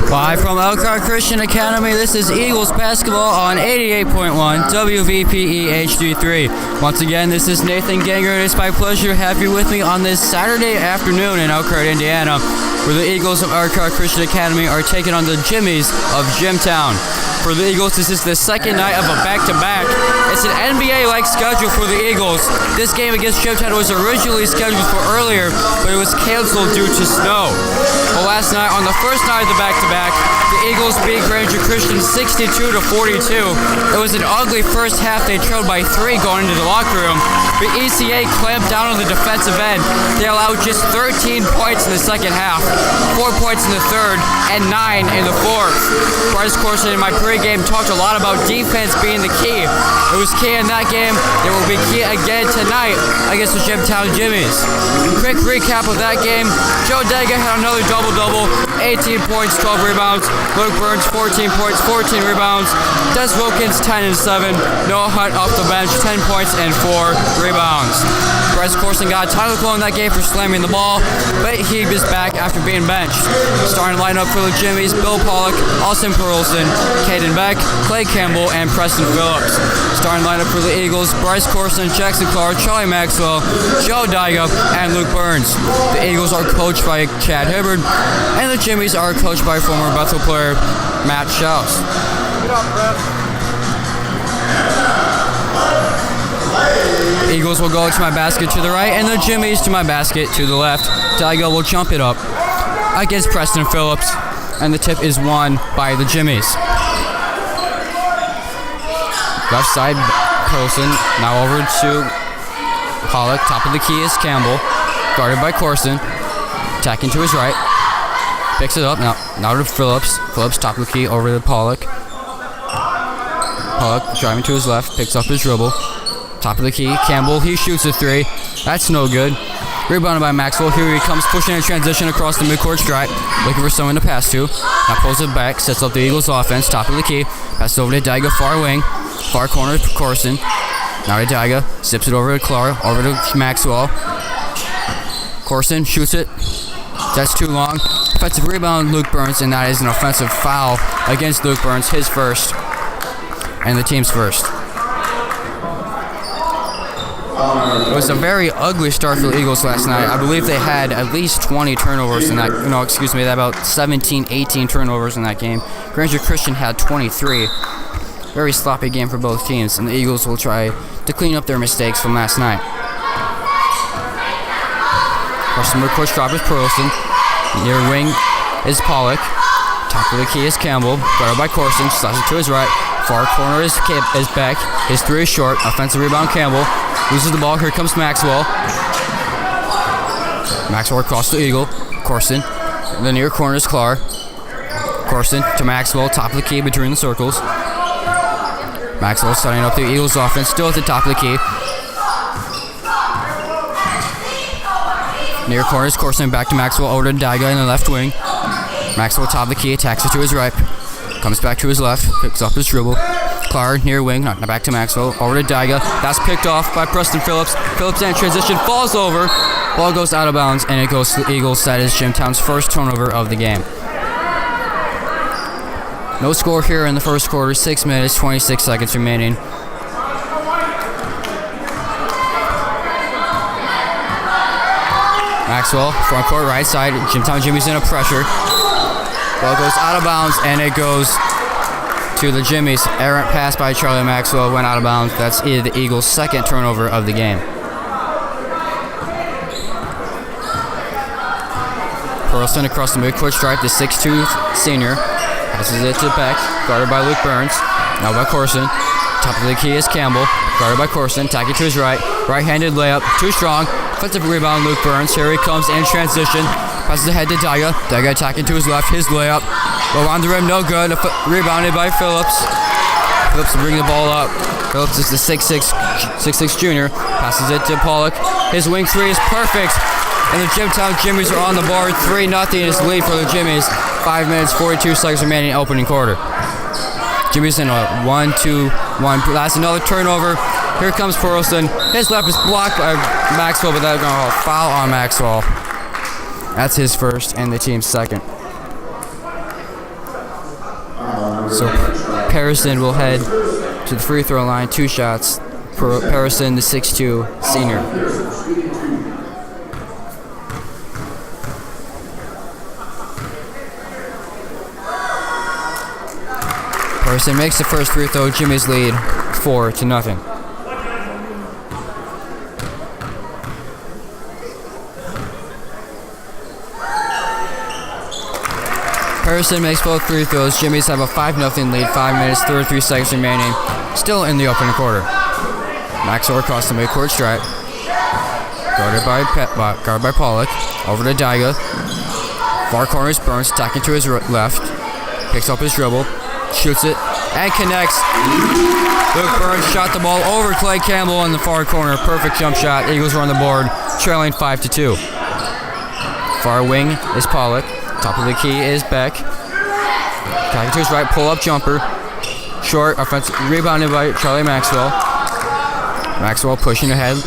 Live from Elkhart Christian Academy, this is Eagles basketball on 88.1 WVPE HD3. Once again, this is Nathan Ganger, and it's my pleasure to have you with me on this Saturday afternoon in Elkhart, Indiana, where the Eagles of Elkhart Christian Academy are taking on the Jimmies of Jimtown. For the Eagles, this is the second night of a back-to-back. It's an NBA-like schedule for the Eagles. This game against Jimtown was originally scheduled for earlier, but it was canceled due to snow. Well, last night, on the first night of the back-to-back, the Eagles beat Granger Christian 62-42. It was an ugly first half. They trailed by 3 going into the locker room. The ECA clamped down on the defensive end. They allowed just 13 points in the second half, 4 points in the third, and 9 in the fourth. Bryce Corson in my pregame talked a lot about defense being the key. It was key in that game. It will be key again tonight against the Jimtown Jimmies. Quick recap of that game. Joe Dega had another double-double, 18 points, 12 rebounds. Luke Burns, 14 points, 14 rebounds. Des Wilkins, 10 and 7. Noah Hunt off the bench, 10 points and 4 rebounds. Bryce Corson got a technical in that game for slamming the ball, but he is back after being benched. Starting lineup for the Jimmies: Bill Pollock, Austin Perlson, Caden Beck, Clay Campbell, and Preston Phillips. Starting lineup for the Eagles: Bryce Corson, Jackson Clark, Charlie Maxwell, Joe Dyga, and Luke Burns. The Eagles are coached by Chad Hibbard, and the Jimmies are coached by former Bethel player Matt Schaus. Eagles will go to my basket to the right, and the Jimmies to my basket to the left. Dyga will jump it up against Preston Phillips, and the tip is won by the Jimmies. Left side, Colson, now over to Pollock. Top of the key is Campbell, guarded by Corson. Attacking to his right, picks it up, now to Phillips. Phillips, top of the key, over to Pollock. Pollock driving to his left, picks up his dribble. Top of the key, Campbell, he shoots a 3. That's no good. Rebounded by Maxwell. Here he comes, pushing a transition across the midcourt stripe, looking for someone to pass to. Now pulls it back, sets up the Eagles offense. Top of the key, passes over to Dyga, far wing, far corner to Corson. Now to Dyga, zips it over to Clark, over to Maxwell. Corson shoots it. That's too long. Offensive rebound, Luke Burns, and that is an offensive foul against Luke Burns, his first, and the team's first. It was a very ugly start for the Eagles last night. I believe they had at least 20 turnovers in that, about 17, 18 turnovers in that game. Granger Christian had 23. Very sloppy game for both teams, and the Eagles will try to clean up their mistakes from last night. First midcourt stop is Perlson. Near wing is Pollock. Top of the key is Campbell, guarded by Corson. Slices it to his right. Far corner is Beck. His 3 is short. Offensive rebound, Campbell. Loses the ball. Here comes Maxwell. Maxwell across the Eagle. Corson. The near corner is Clark. Corson to Maxwell. Top of the key between the circles. Maxwell setting up the Eagles offense. Still at the top of the key. Near corner is Corson. Back to Maxwell. Over to Dyga in the left wing. Maxwell top of the key. Attacks it to his right. Comes back to his left. Picks up his dribble. Clark near wing, not back to Maxwell, over to Dyga. That's picked off by Preston Phillips. Phillips in transition, falls over. Ball goes out of bounds, and it goes to the Eagles. That is Jimtown's first turnover of the game. No score here in the first quarter. 6 minutes, 26 seconds remaining. Maxwell, front court, right side. Jimtown Jimmy's in a pressure. Ball goes out of bounds, and it goes to the Jimmies. Errant pass by Charlie Maxwell went out of bounds. That's the Eagles' second turnover of the game. Perlson across the midcourt stripe, the 6'2 senior. Passes it to Beck, guarded by Luke Burns. Now by Corson. Top of the key is Campbell, guarded by Corson. Tack it to his right. Right-handed layup, too strong. Offensive rebound, Luke Burns. Here he comes in transition. Passes ahead to Dyga. Dyga attacking to his left. His layup. Around the rim, no good. Rebounded by Phillips. Phillips will bring the ball up. Phillips is the 6'6 junior. Passes it to Pollock. His wing 3 is perfect. And the Jimtown Jimmies are on the board. 3-0 is the lead for the Jimmies. 5 minutes, 42 seconds remaining opening quarter. Jimmies in a 1-2-1. That's another turnover. Here comes Perlson. His left is blocked by Maxwell, but that's going to foul on Maxwell. That's his first and the team's second. So Harrison will head to the free throw line, 2 shots. For Harrison, the 6'2" senior. Harrison makes the first free throw. Jimmy's lead 4-0. Harrison makes both free throws. Jimmy's have a 5-0 lead. 5 minutes, 33 seconds remaining. Still in the opening quarter. Maxwell across the midcourt stripe. Guarded by Pollock. Over to Daiga. Far corner is Burns, attacking to his left. Picks up his dribble. Shoots it. And connects. Luke Burns shot the ball over Clay Campbell in the far corner. Perfect jump shot. Eagles are on the board, trailing 5-2. Far wing is Pollock. Top of the key is Beck. Attacking to his right. Pull-up jumper. Short. Offensive. Rebounded by Charlie Maxwell. Maxwell pushing ahead.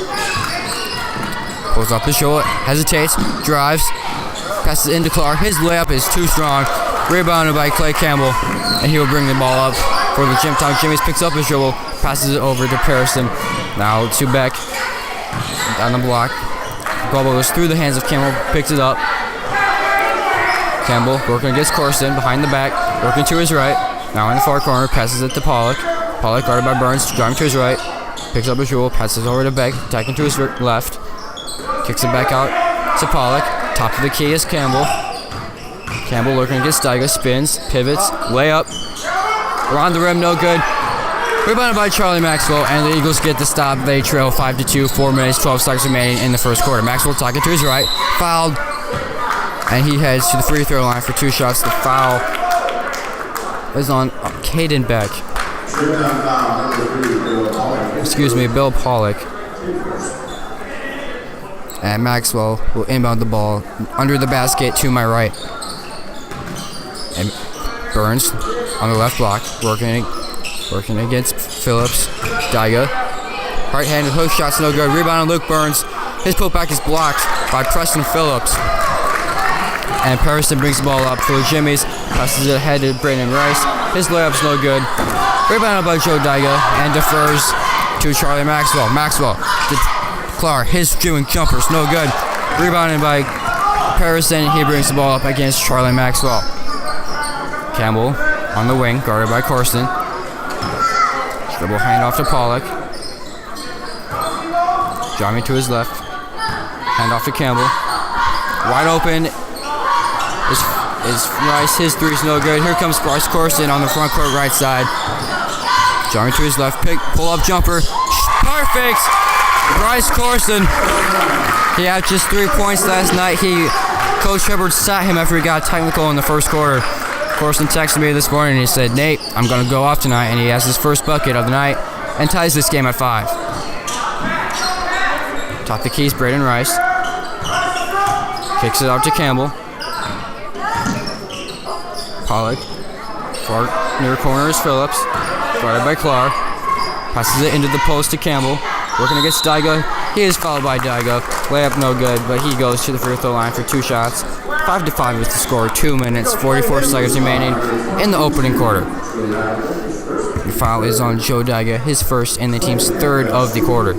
Pulls up his shoulder. Hesitates. Drives. Passes into Clark. His layup is too strong. Rebounded by Clay Campbell. And he will bring the ball up for the Jimtown Jimmies. Picks up his dribble. Passes it over to Pearson. Now to Beck. Down the block. Ball goes through the hands of Campbell. Picks it up. Campbell working against Corson. Behind the back. Working to his right. Now in the far corner. Passes it to Pollock. Pollock guarded by Burns. Driving to his right. Picks up his dribble. Passes over to Beck. Attacking to his left. Kicks it back out to Pollock. Top of the key is Campbell. Campbell looking against Daiga. Spins. Pivots. Layup. Around the rim. No good. Rebounded by Charlie Maxwell. And the Eagles get the stop. They trail 5-2. 4 minutes, 12 seconds remaining in the first quarter. Maxwell talking to his right. Fouled. And he heads to the free throw line for 2 shots. The foul is on Caden Beck. Excuse me, Bill Pollock. And Maxwell will inbound the ball under the basket to my right. And Burns on the left block, working against Phillips. Daiga. Right-handed hook shots, no good. Rebound on Luke Burns. His putback is blocked by Preston Phillips. And Pearson brings the ball up for the Jimmies. Passes it ahead to Brandon Rice. His layup's no good. Rebounded by Joe Daiga and defers to Charlie Maxwell. Maxwell to Clark. His doing jumpers, no good. Rebounded by Pearson. He brings the ball up against Charlie Maxwell. Campbell on the wing, guarded by Corson. Dribble handoff to Pollock. Driving to his left. Handoff to Campbell. Wide open is Rice. His three's no good. Here comes Bryce Corson on the front court right side. Driving to his left. Pull-up jumper. Perfect! Bryce Corson. He had just 3 points last night. Coach Hubbard sat him after he got technical in the first quarter. Corson texted me this morning and he said, "Nate, I'm going to go off tonight," and he has his first bucket of the night and ties this game at 5. Top the keys, Braden Rice. Kicks it out to Campbell. Pollock. Far near corner is Phillips. Guarded by Clark. Passes it into the post to Campbell. Working against Daiga. He is fouled by Daiga. Layup no good, but he goes to the free throw line for 2 shots. 5-5 is the score. 2 minutes, 44 seconds remaining in the opening quarter. The foul is on Joe Daiga, his first and the team's 3rd of the quarter.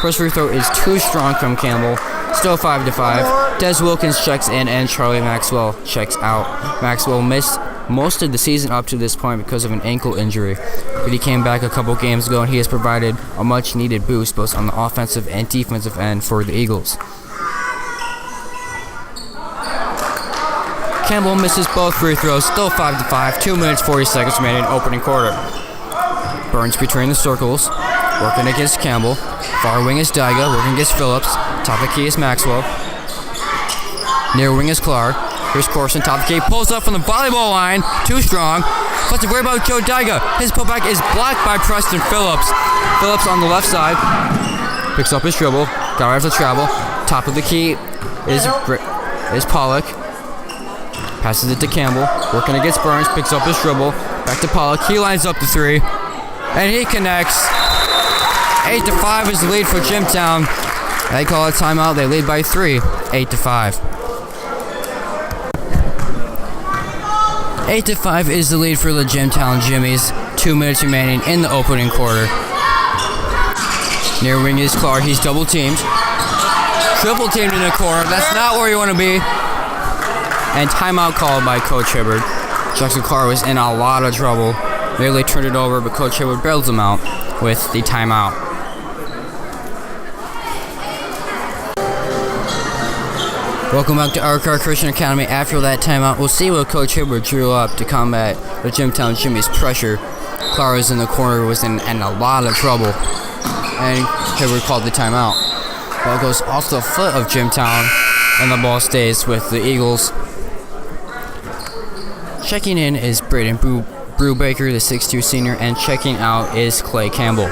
First free throw is too strong from Campbell. Still 5-5. Des Wilkins checks in and Charlie Maxwell checks out. Maxwell missed most of the season up to this point because of an ankle injury, but he came back a couple games ago and he has provided a much needed boost both on the offensive and defensive end for the Eagles. Campbell misses both free throws. Still 5-5. 2 minutes 40 seconds remaining opening quarter. Burns between the circles. Working against Campbell. Far wing is Daiga. Working against Phillips. Top of the key is Maxwell. Near wing is Clark. Here's Corson. Top of the key. Pulls up from the volleyball line. Too strong. But to worry about Joe Daiga. His putback is blocked by Preston Phillips. Phillips on the left side. Picks up his dribble. Got right to travel. Top of the key is Pollock. Passes it to Campbell. Working against Burns. Picks up his dribble. Back to Pollock. He lines up the 3. And he connects. 8-5 is the lead for Jimtown. They call a timeout. They lead by 3, 8-5. 8-5 is the lead for the Jimtown Jimmies. 2 minutes remaining in the opening quarter. Near wing is Clark. He's double teamed. Triple teamed in the corner. That's not where you want to be. And timeout called by Coach Hibbard. Jackson Clark was in a lot of trouble. Nearly turned it over, but Coach Hibbard bails him out with the timeout. Welcome back to Arcar Christian Academy. After that timeout, we'll see what Coach Hibbard drew up to combat the Jimtown Jimmy's pressure. Clara's in the corner, was in a lot of trouble, and Hibbard called the timeout. Ball goes off the foot of Jimtown, and the ball stays with the Eagles. Checking in is Braden Brubaker, the 6'2 senior, and checking out is Clay Campbell.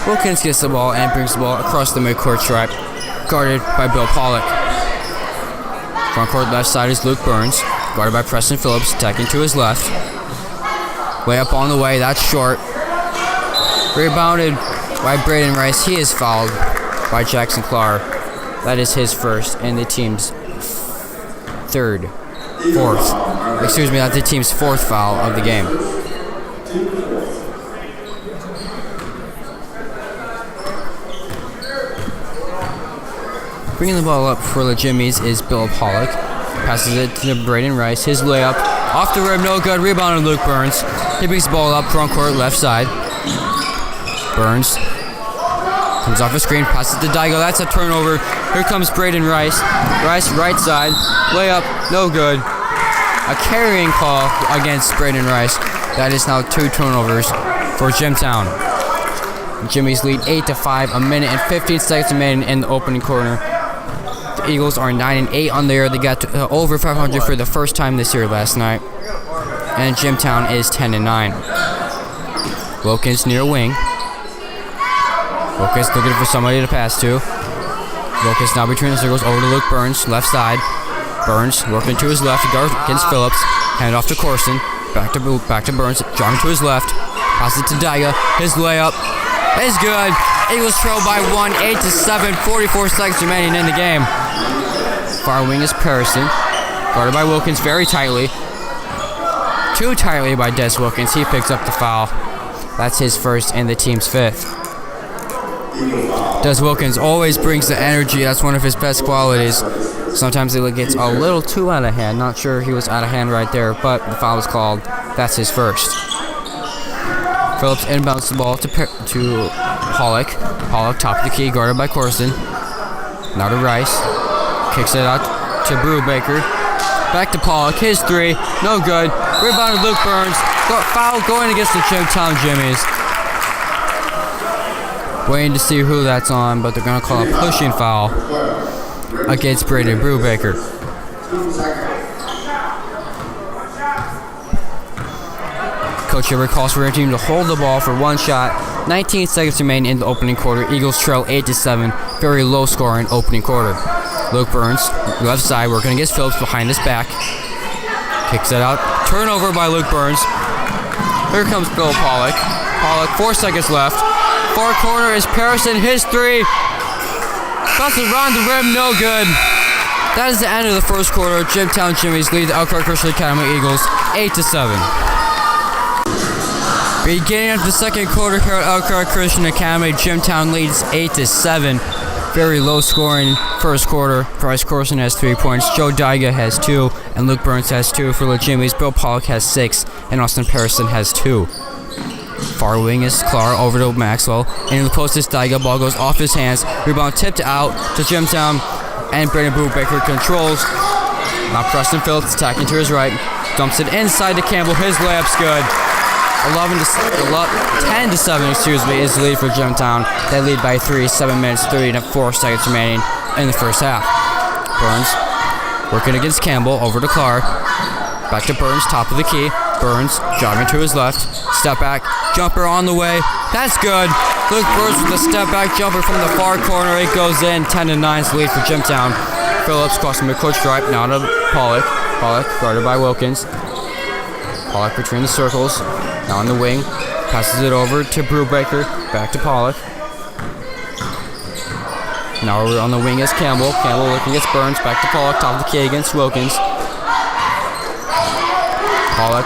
Wilkins gets the ball and brings the ball across the midcourt stripe, guarded by Bill Pollock. Front court left side is Luke Burns, guarded by Preston Phillips, attacking to his left. Way up on the way, that's short. Rebounded by Braden Rice. He is fouled by Jackson Clark. That is his first and the team's that's the team's fourth foul of the game. Bringing the ball up for the Jimmies is Bill Pollock. Passes it to Braden Rice. His layup off the rim, no good. Rebounded Luke Burns. He brings the ball up front court, left side. Burns comes off a screen, passes to Daigo. That's a turnover. Here comes Braden Rice. Rice right side, layup, no good. A carrying call against Braden Rice. That is now 2 turnovers for Jimtown. Jimmy's lead 8-5. A minute and 15 seconds remaining in the opening quarter. The Eagles are 9-8 on the year. They got to, over 500 for the first time this year last night. And Jimtown is 10-9. Wilkins near wing. Wilkins looking for somebody to pass to. Wilkins now between the circles over to Luke Burns, left side. Burns working to his left, guard against Phillips. Hand off to Corson. Back to Burns, jogging to his left. Passes it to Daiga. His layup is good. Eagles trail by 1, 8-7. 44 seconds remaining in the game. Far wing is Parison, guarded by Wilkins very tightly. Too tightly by Des Wilkins. He picks up the foul. That's his first and the team's fifth. Des Wilkins always brings the energy. That's one of his best qualities. Sometimes it gets a little too out of hand. Not sure he was out of hand right there, but the foul was called. That's his first. Phillips inbounds the ball to Pollock. Pollock top of the key, guarded by Corson. Now to Rice. Kicks it out to Brubaker. Back to Pollock. His three. No good. Rebounded Luke Burns. Foul going against the Jimtown Jimmies. Waiting to see who that's on, but they're going to call a pushing foul against Braden Brubaker. Coach Hibbert calls for their team to hold the ball for one shot. 19 seconds remain in the opening quarter. Eagles trail 8-7. Very low scoring opening quarter. Luke Burns, left side, working against Phillips behind his back. Kicks it out. Turnover by Luke Burns. Here comes Bill Pollock. Pollock, 4 seconds left. Far corner is Parison. His three. Bounces around the rim, no good. That is the end of the first quarter. Jimtown Jimmies lead the Elkhart Christian Academy Eagles 8-7. Beginning of the second quarter here at Elkhart Christian Academy, Jimtown leads 8-7. Very low scoring first quarter. Bryce Corson has 3 points. Joe Daiga has 2. And Luke Burns has 2 for the Jimmies. Bill Pollock has 6. And Austin Parison has 2. Far wing is Clark over to Maxwell. And in the post is Daiga. Ball goes off his hands. Rebound tipped out to Jimtown. And Braden Brubaker controls. Now Preston Phillips attacking to his right. Dumps it inside to Campbell. His layup's good. 10-7, is the lead for Jimtown. They lead by 3, 7 minutes, 34 seconds remaining in the first half. Burns working against Campbell, over to Clark. Back to Burns, top of the key. Burns jogging to his left. Step back, jumper on the way. That's good. Luke Burns with a step back jumper from the far corner. It goes in. 10-9 is the lead for Jimtown. Phillips crossing midcourt stripe, now to Pollock. Pollock guarded by Wilkins. Pollock between the circles. Now on the wing, Passes it over to Brubaker. Back to Pollock. Now we're on the wing as Campbell. Campbell looking against Burns. Back to Pollock. Top of the key against Wilkins. Pollock.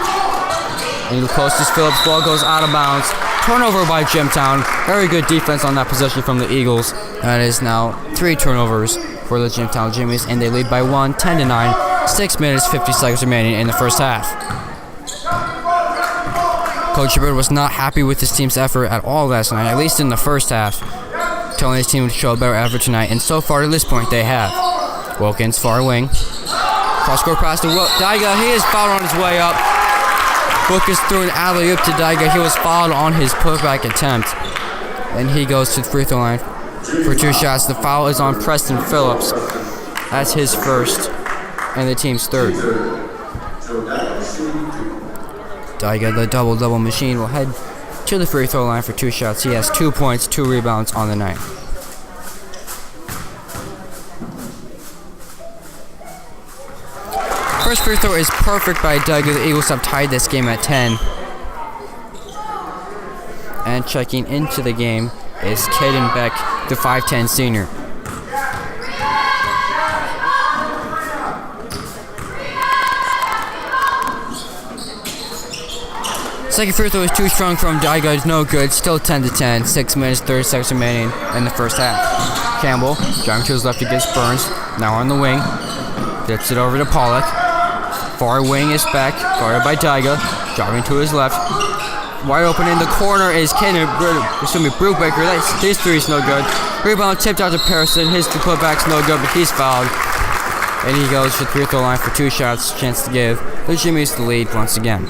And the closest Phillips. Ball goes out of bounds. Turnover by Jimtown. Very good defense on that possession from the Eagles. That is now 3 turnovers for the Jimtown Jimmies, and they lead by 1, 10-9. 6 minutes, 50 seconds remaining in the first half. Coach Bird was not happy with his team's effort at all last night, at least in the first half, telling his team to show a better effort tonight, and so far to this point they have. Wilkins, far wing. Cross-court pass to Daiga. He is fouled on his way up. Wilkins threw an alley-oop to Daiga. He was fouled on his putback attempt, and he goes to the free throw line for 2 shots. The foul is on Preston Phillips. That's his first and the team's third. Daiga, the double-double machine, will head to the free throw line for 2 shots. He has 2 points, 2 rebounds on the night. First free throw is perfect by Daiga. The Eagles have tied this game at 10. And checking into the game is Caden Beck, the 5'10 senior. Second free throw is too strong from Daiga. It's no good. Still 10-10. 6 minutes, 30 seconds remaining in the first half. Campbell driving to his left against Burns. Now on the wing. Flips it over to Pollock. Far wing is back. Guarded by Daiga. Driving to his left. Wide open in the corner is Brubaker. His three is no good. Rebound tipped out to Pearson. His putback's no good, but he's fouled. And he goes to the free throw line for 2 shots. Chance to give the Jimmies the lead once again.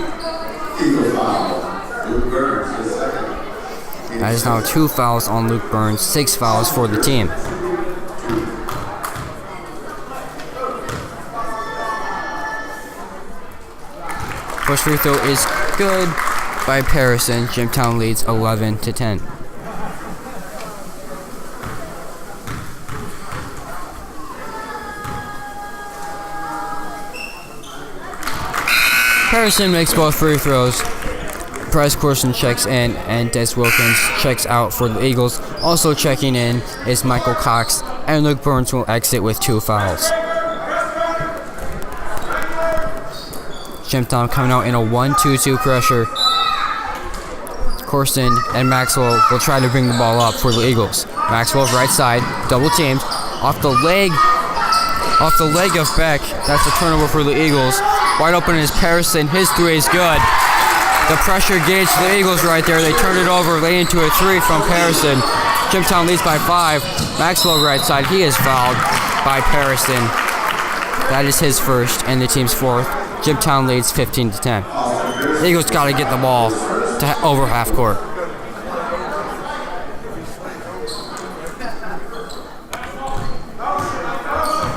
That is now 2 fouls on Luke Burns, 6 fouls for the team. First free throw is good by Pearson. Jimtown leads 11-10. Pearson makes both free throws. Bryce Corson checks in, and Des Wilkins checks out for the Eagles. Also checking in is Michael Cox, and Luke Burns will exit with 2 fouls. Jimtown coming out in a 1-2-2 pressure. Corson and Maxwell will try to bring the ball up for the Eagles. Maxwell right side, double teamed, off the leg of Beck. That's a turnover for the Eagles. Wide open is Pearson. His 3 is good. The pressure gauge to the Eagles right there. They turn it over, lay into a 3 from Pearson. Jimtown leads by 5. Maxwell right side. He is fouled by Pearson. That is his first and the team's 4th. Jimtown leads 15-10. The Eagles got to get the ball to over half court.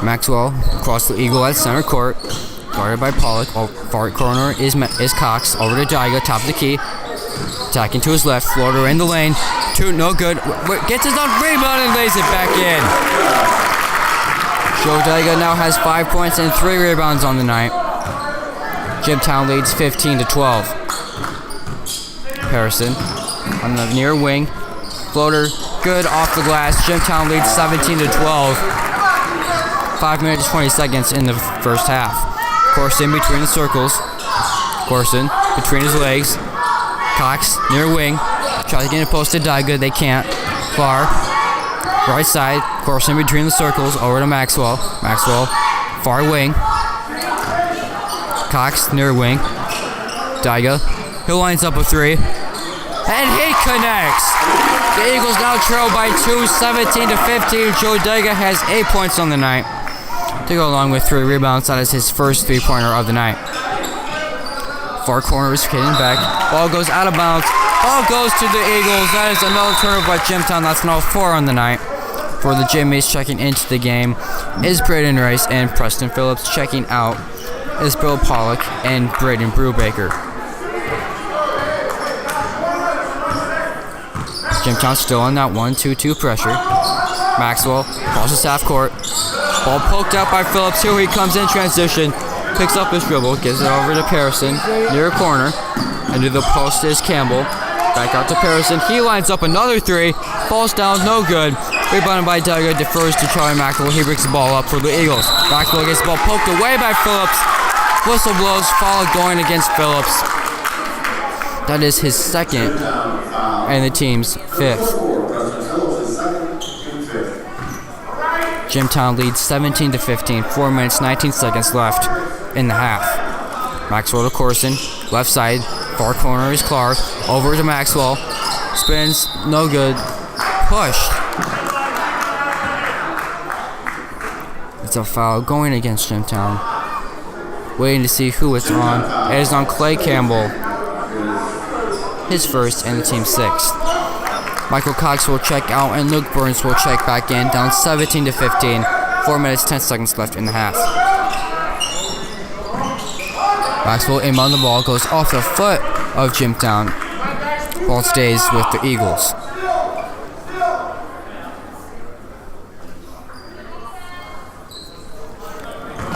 Maxwell across the Eagle at center court. Guarded by Pollock. Far corner is Cox. Over to Daiga, top of the key. Attacking to his left. Floater in the lane. 2, no good. Gets his own rebound and lays it back in. Joe Daiga now has 5 points and 3 rebounds on the night. Jimtown leads 15-12. Pearson on the near wing. Floater good off the glass. Jimtown leads 17-12. 5 minutes 20 seconds in the first half. Corson between the circles. Corson between his legs. Cox near wing. Tries to get a post to Daiga. They can't. Far. Right side. Corson between the circles. Over to Maxwell. Maxwell. Far wing. Cox near wing. Daiga. He lines up a 3. And he connects. The Eagles now trail by 2, 17-15. Joe Daiga has 8 points on the night, to go along with 3 rebounds. That is his first 3-pointer of the night. Far corner is hitting back. Ball goes out of bounds. Ball goes to the Eagles. That is another turnover by Jimtown. That's now 4 on the night. For the Jimmies, checking into the game is Braden Rice, and Preston Phillips. Checking out is Bill Pollock and Braden Brubaker. Jimtown still on that 1-2-2 pressure. Maxwell crosses half court. Ball poked out by Phillips. Here he comes in transition. Picks up his dribble. Gives it over to Pearson. Near corner. Into the post is Campbell. Back out to Harrison. He lines up another three. Falls down, no good. Rebounded by Duggar. Defers to Charlie Maxwell. He brings the ball up for the Eagles. Maxwell gets the ball poked away by Phillips. Whistle blows. Foul going against Phillips. That is his second and the team's fifth. Jimtown leads 17-15. 4 minutes, 19 seconds left in the half. Maxwell to Corson. Left side. Far corner is Clark. Over to Maxwell. Spins. No good. Pushed. It's a foul going against Jimtown. Waiting to see who it's on. It is on Clay Campbell. His first and the team's sixth. Michael Cox will check out and Luke Burns will check back in. Down 17-15. 4 minutes, 10 seconds left in the half. Maxwell inbound the ball, goes off the foot of Jimtown. Ball stays with the Eagles.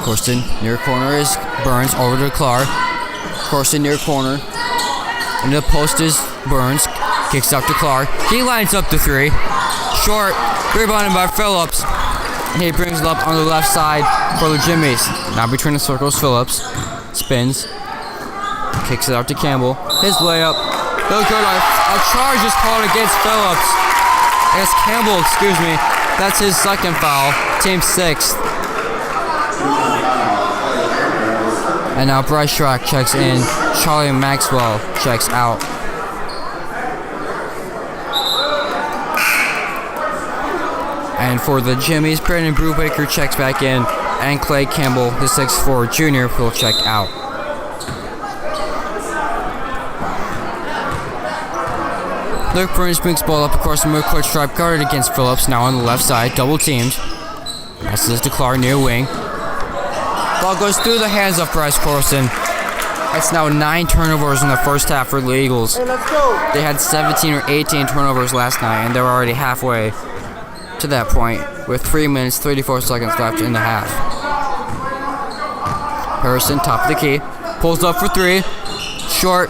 Corson near corner is Burns, over to Clark. Corson near corner. Into the post is Burns. Kicks out to Clark. He lines up the three. Short. Rebounded by Phillips. And he brings it up on the left side for the Jimmies. Now between the circles, Phillips spins. Kicks it out to Campbell. His layup. No good. A charge is called against Phillips. Against Campbell, excuse me. That's his second foul. Team sixth. And now Bryce Schrock checks in. Charlie Maxwell checks out. And for the Jimmies, Brandon Brubaker checks back in. And Clay Campbell, the 6'4" junior, will check out. Luke Burns brings ball up across the midcourt stripe, guarded against Phillips. Now on the left side, double teamed. Passes to Clark near wing. Ball goes through the hands of Bryce Corson. It's now 9 turnovers in the first half for the Eagles. Hey, let's go. They had 17 or 18 turnovers last night, and they're already halfway to that point with 3 minutes, 34 seconds left in the half. Harrison, top of the key, pulls up for three. Short.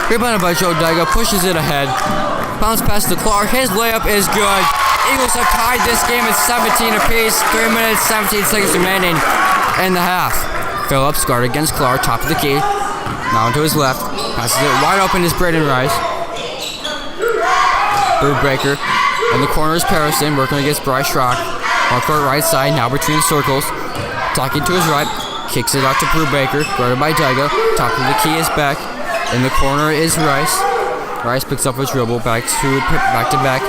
Rebounded by Joe Daiga, pushes it ahead. Bounce pass to Clark. His layup is good. Eagles have tied this game at 17 apiece. 3 minutes, 17 seconds remaining in the half. Phillips guard against Clark, top of the key. Now to his left. Passes it wide open is Braden Rice. Brubaker. In the corner is Harrison, working against Bryce Schrock. On court right side, now between the circles. Talking to his right. Kicks it out to Brubaker, guarded by Daiga. Top of the key is Beck. In the corner is Rice. Rice picks up his dribble, back to back.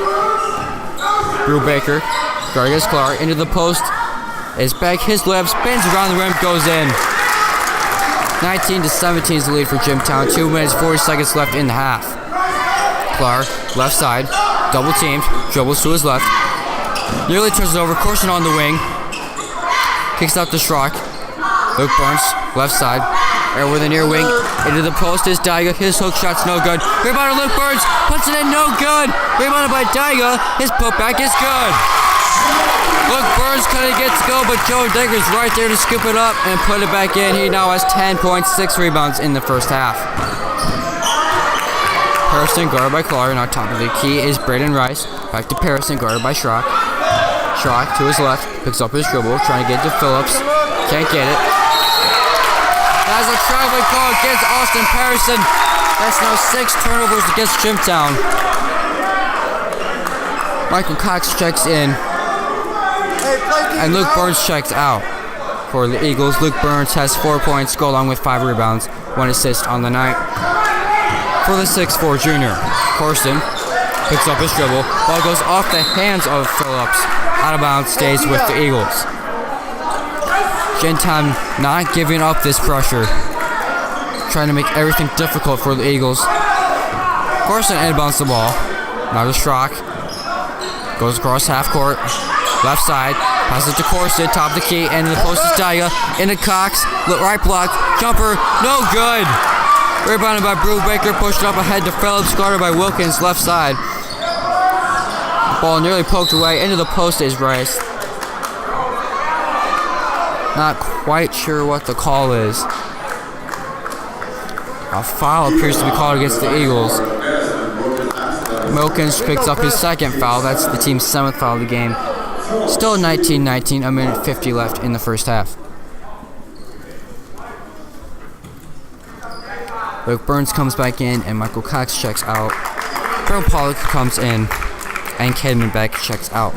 Brubaker, guard against Clark, into the post is Beck. His layup spins around the rim, goes in. 19-17 is the lead for Jimtown. 2 minutes, 40 seconds left in the half. Clark, left side, double teamed, dribbles to his left. Nearly turns it over, Corson on the wing. Kicks out to Schrock. Luke Burns, left side. Over the near wing, into the post is Daiga. His hook shot's no good. Rebounded Luke Burns, puts it in, no good. Rebounded by Daiga. His putback is good. Luke Burns couldn't get to go, but Joe Daiga's right there to scoop it up and put it back in. He now has 10 points, 6 rebounds in the first half. Harrison guarded by Clark. Now top of the key is Braden Rice. Back to Harrison, guarded by Schrock. Schrock to his left, picks up his dribble, trying to get to Phillips. Can't get it. That's a traveling call against Austin Patterson. That's now 6 turnovers against Jimtown. Michael Cox checks in. And Luke Burns checks out. For the Eagles, Luke Burns has 4 points, go along with 5 rebounds, 1 assist on the night. For the 6'4" junior, Corson picks up his dribble. Ball goes off the hands of Phillips. Out of bounds, stays with the Eagles. Jimtown not giving up this pressure. Trying to make everything difficult for the Eagles. Corson inbounds the ball. Now to Schrock. Goes across half court. Left side. Passes to Corson. Top of the key. And in the post is Daiga. Into Cox. Right block. Jumper. No good. Rebounded by Brubaker. Pushed up ahead to Phillips. Guarded by Wilkins. Left side. Ball nearly poked away. Into the post is Rice. Not quite sure what the call is. A foul appears to be called against the Eagles. Milkins picks up his second foul. That's the team's 7th foul of the game. Still 19-19, a minute 50 left in the first half. Luke Burns comes back in, and Michael Cox checks out. Bill Pollock comes in, and Kedman Beck checks out.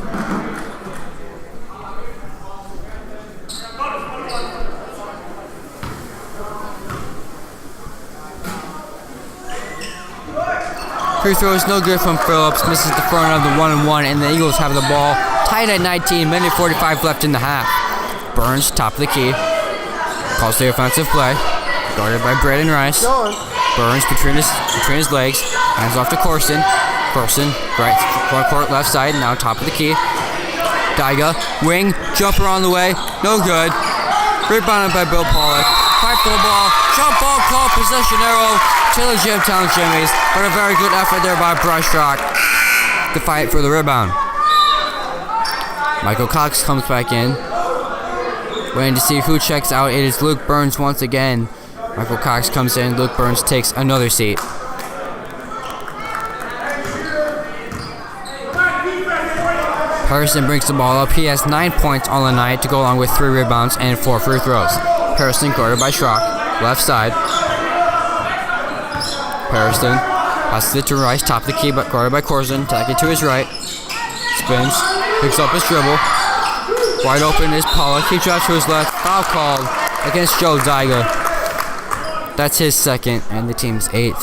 Free throw is no good from Phillips, misses the front of the 1-and-1, and the Eagles have the ball tied at 19, minute 45 left in the half. Burns, top of the key, calls the offensive play, guarded by Braden Rice. Burns between his legs, hands off to Corson. Corson, right front court, left side, now top of the key. Daiga, wing, jumper on the way, no good. Rebounded by Bill Pollock. Fight for the ball, jump ball call, possession arrow to the Jimtown Jimmies, but a very good effort there by Brushrock to fight for the rebound. Michael Cox comes back in, waiting to see who checks out. It is Luke Burns once again. Michael Cox comes in, Luke Burns takes another seat. Harrison brings the ball up. He has 9 points on the night to go along with 3 rebounds and 4 free throws. Harrison guarded by Schrock, left side. Harrison passes it to Rice, top of the key, but guarded by Corson, taking to his right. Spins, picks up his dribble. Wide open is Pollock. He drops to his left. Foul called against Joe Daiga. That's his 2nd and the team's 8th.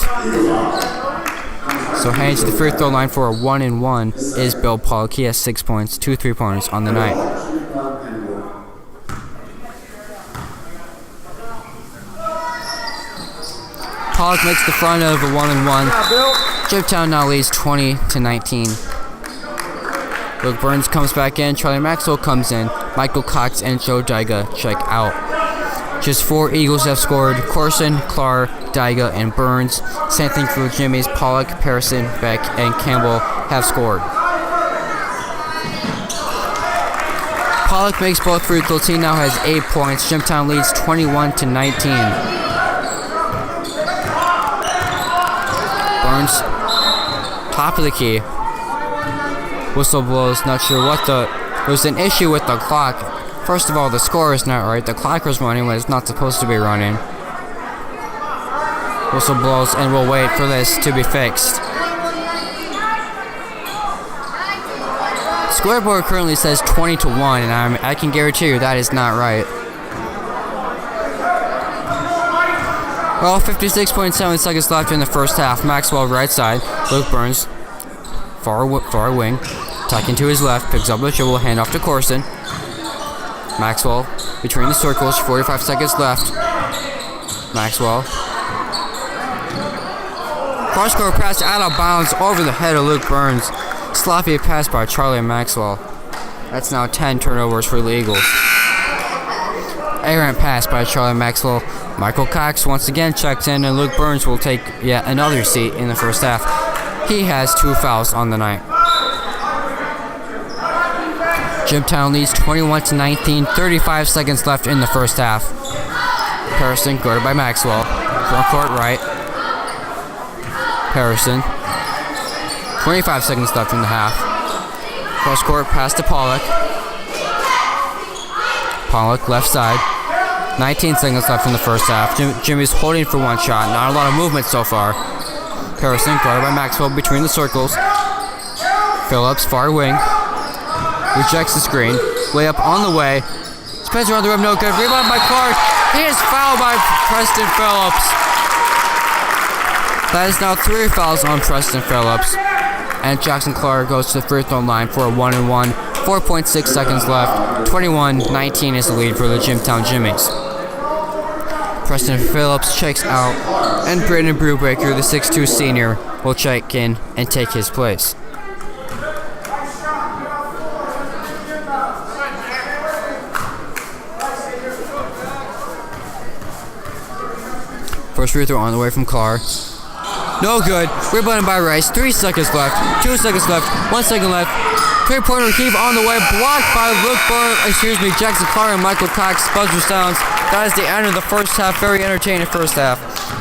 So heading to the free throw line for a 1-and-1 is Bill Pollock. He has 6 points, 2 3-pointers on the night. Pollock makes the front of a 1-and-1. Jimtown now leads 20-19. Luke Burns comes back in. Charlie Maxwell comes in. Michael Cox and Joe Daiga check out. Just 4 Eagles have scored. Corson, Clark, Daiga, and Burns. Same thing for the Jimmies. Pollock, Pearson, Beck, and Campbell have scored. Pollock makes both free throws. He now has 8 points. Jimtown leads 21-19. Burns, top of the key. Whistle blows. Not sure what there's an issue with the clock. First of all, the score is not right. The clock is running when it's not supposed to be running. Whistle blows, and we'll wait for this to be fixed. Scoreboard currently says 20-1, and I can guarantee you that is not right. Well, 56.7 seconds left in the first half. Maxwell right side. Luke Burns, far wing, tucking to his left, picks up the dribble, hand off to Corson. Maxwell between the circles, 45 seconds left. Maxwell. Cross-court pass out of bounds over the head of Luke Burns. Sloppy pass by Charlie Maxwell. That's now 10 turnovers for the Eagles. Errant pass by Charlie Maxwell. Michael Cox once again checks in, and Luke Burns will take yet another seat in the first half. He has 2 fouls on the night. Jimtown leads 21-19, 35 seconds left in the first half. Harrison guarded by Maxwell. Front court right. Harrison. 25 seconds left in the half. Cross court pass to Pollock. Pollock left side. 19 seconds left in the first half. Jimmy's holding for 1 shot. Not a lot of movement so far. Harrison guarded by Maxwell between the circles. Phillips far wing. Rejects the screen. Layup on the way. Spins around the rim, no good. Rebound by Clark. He is fouled by Preston Phillips. That is now 3 fouls on Preston Phillips. And Jackson Clark goes to the free throw line for a 1-and-1. 4.6 seconds left. 21-19 is the lead for the Jimtown Jimmies. Preston Phillips checks out. And Brandon Brubaker, the 6'2 senior, will check in and take his place. First free throw on the way from Carr. No good. Rebounded by Rice. 3 seconds left. 2 seconds left. 1 second left. 3-pointer heave on the way. Blocked by Jackson Carr and Michael Cox. Buzzer sounds. That is the end of the first half. Very entertaining first half.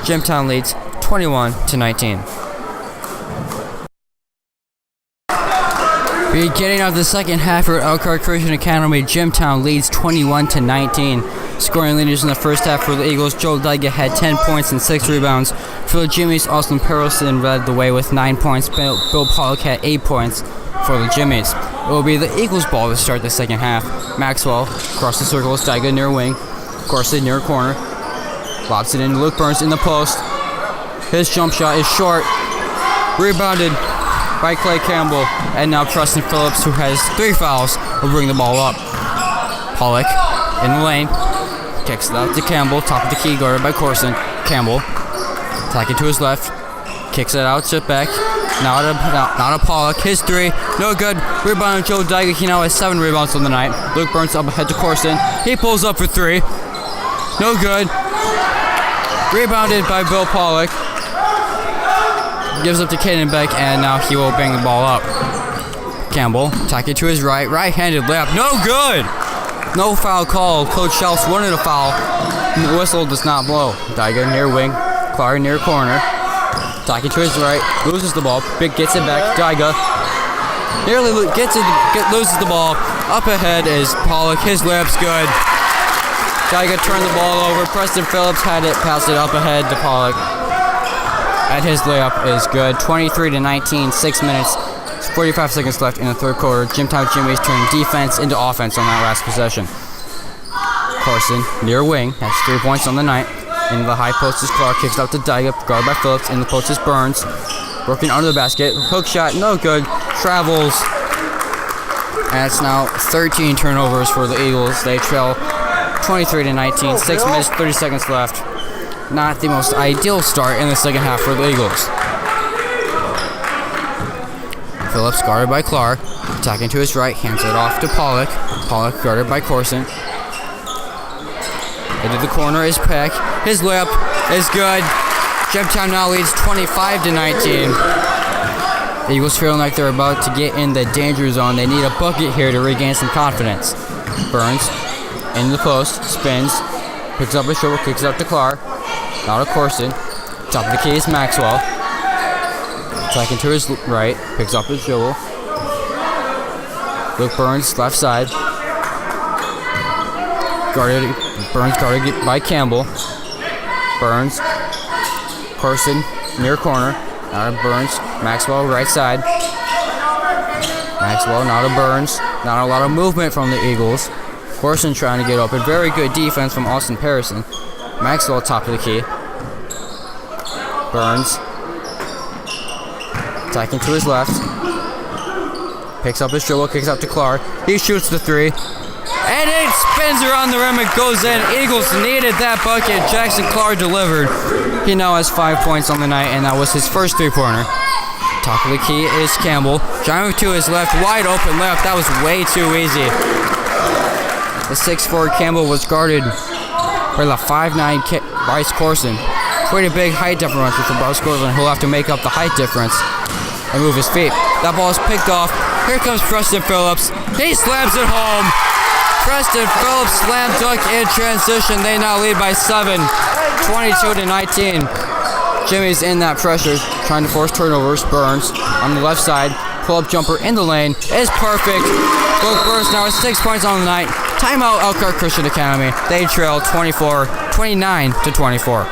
Jimtown leads 21-19. Beginning of the second half for Elkhart Christian Academy, Jimtown leads 21-19. Scoring leaders in the first half for the Eagles, Joel Dyga had 10 points and 6 rebounds. For the Jimmies, Austin Perelson led the way with 9 points. Bill Pollock had 8 points for the Jimmies. It will be the Eagles' ball to start the second half. Maxwell across the circle is Dyga near wing. Corson near corner. Lobs it in. Luke Burns in the post. His jump shot is short. Rebounded by Clay Campbell. And now Preston Phillips, who has 3 fouls, will bring the ball up. Pollock in the lane. Kicks it out to Campbell. Top of the key, guarded by Corson. Campbell. Attacking to his left. Kicks it out to Beck. Now to Pollock. His 3. No good. Rebound Joe Dyga. He now has 7 rebounds on the night. Luke Burns up ahead to Corson. He pulls up for 3. No good. Rebounded by Bill Pollock. Gives up to Caden Beck, and now he will bang the ball up. Campbell, attacking to his right. Right-handed layup. No good! No foul call. Coach Shelps wanted a foul. The whistle does not blow. Dyga near wing. Clark near corner. Attacking to his right. Loses the ball. Big gets it back. Dyga nearly loses the ball. Up ahead is Pollock. His layup's good. Dyga turned the ball over. Preston Phillips had it, passed it up ahead to Pollock. And his layup is good. 23-19, 6 minutes, 45 seconds left in the third quarter. Jimtown Jimmies turning defense into offense on that last possession. Carson, near wing, has 3 points on the night. In the high post is Clark, kicks out to Dyga, guarded by Phillips. In the post is Burns, working under the basket. Hook shot, no good. Travels. And it's now 13 turnovers for the Eagles. They trail 23-19, 6 minutes, 30 seconds left. Not the most ideal start in the second half for the Eagles. Phillips guarded by Clark. Attacking to his right, hands it off to Pollock. Pollock guarded by Corson. Into the corner is Peck. His layup is good. Jimtown now leads 25-19. The Eagles feeling like they're about to get in the danger zone. They need a bucket here to regain some confidence. Burns in the post, spins, picks up his shoulder, kicks it up to Clark. Now to Corson. Top of the key is Maxwell. Attacking to his right, picks up his shoulder. Luke Burns, left side. Burns guarded by Campbell. Burns. Corson, near corner. Now to Burns. Maxwell, right side. Maxwell, now to Burns. Not a lot of movement from the Eagles. Corson trying to get open. Very good defense from Austin Perelson. Maxwell, top of the key. Burns. Attacking to his left. Picks up his dribble, kicks out to Clark. He shoots the 3. And it spins around the rim and goes in. Eagles needed that bucket. Jackson Clark delivered. He now has 5 points on the night, and that was his first 3-pointer. Top of the key is Campbell. Driving to his left, wide open left. That was way too easy. The 6'4" Campbell was guarded by the 5'9" Bryce Corson. Pretty big height differential for Bryce Corson, who'll have to make up the height difference and move his feet. That ball is picked off. Here comes Preston Phillips. He slams it home. Preston Phillips slam dunk in transition. They now lead by 7, 22-19. Jimmy's in that pressure, trying to force turnovers. Burns on the left side. Pull-up jumper in the lane is perfect. Luke Burns now has 6 points on the night. Timeout Elkhart Christian Academy. They trail 29-24.